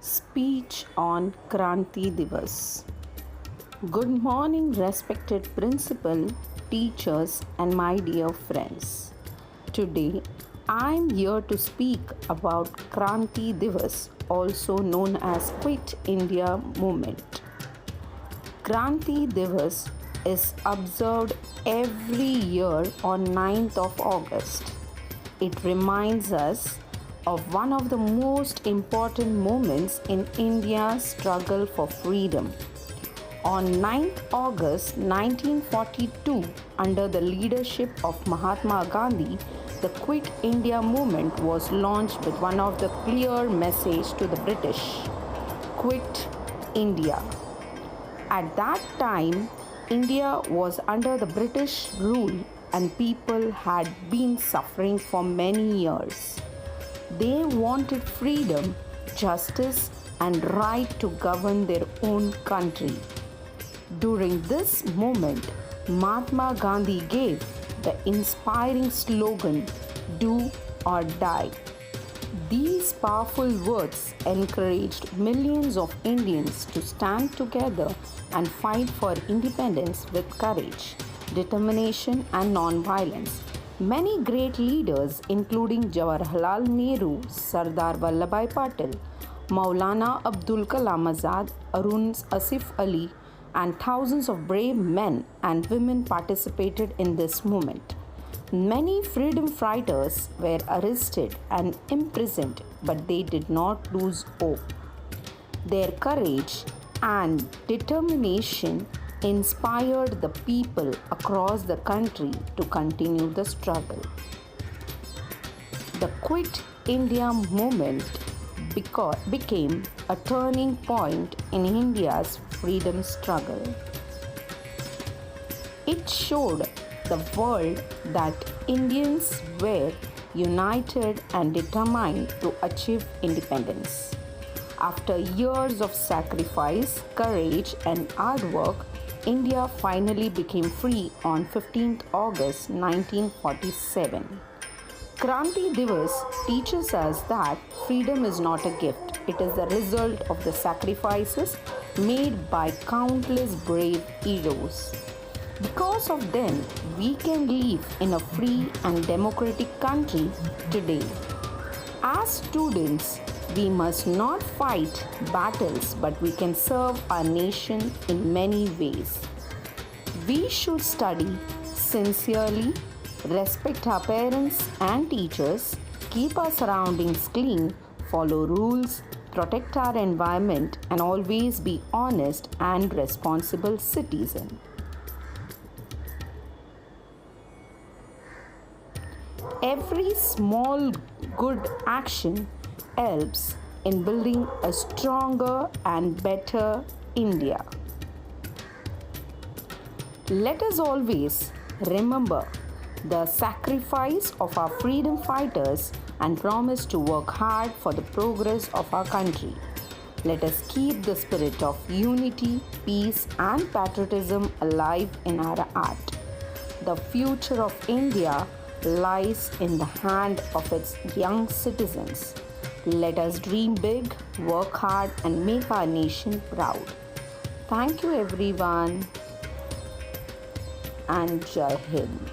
Speech on Kranti Diwas. Good morning, respected principal, teachers, and my dear friends. Today, I am here to speak about Kranti Diwas, also known as Quit India Movement. Kranti Diwas is observed every year on 9th of August. It reminds us of one of the most important moments in India's struggle for freedom. On 9th August 1942, under the leadership of Mahatma Gandhi, the Quit India movement was launched with one of the clear messages to the British: Quit India. At that time, India was under the British rule and people had been suffering for many years. They wanted freedom, justice, and right to govern their own country. During this moment, Mahatma Gandhi gave the inspiring slogan, "Do or die." These powerful words encouraged millions of Indians to stand together and fight for independence with courage, determination, and non-violence. Many great leaders, including Jawaharlal Nehru, Sardar Vallabhbhai Patel, Maulana Abdul Kalam Azad, Arun Asif Ali, and thousands of brave men and women participated in this movement. Many freedom fighters were arrested and imprisoned, but they did not lose hope. Their courage and determination inspired the people across the country to continue the struggle. The Quit India movement became a turning point in India's freedom struggle. It showed the world that Indians were united and determined to achieve independence. After years of sacrifice, courage, and hard work, India finally became free on 15th August 1947. Kranti Diwas teaches us that freedom is not a gift, it is the result of the sacrifices made by countless brave heroes. Because of them, we can live in a free and democratic country today. As students, we must not fight battles, but we can serve our nation in many ways. We should study sincerely, respect our parents and teachers, keep our surroundings clean, follow rules, protect our environment, and always be honest and responsible citizen. Every small good action helps in building a stronger and better India. Let us always remember the sacrifice of our freedom fighters and promise to work hard for the progress of our country. Let us keep the spirit of unity, peace, and patriotism alive in our heart. The future of India lies in the hand of its young citizens. Let us dream big, work hard, and make our nation proud. Thank you, everyone, and Jai Hind.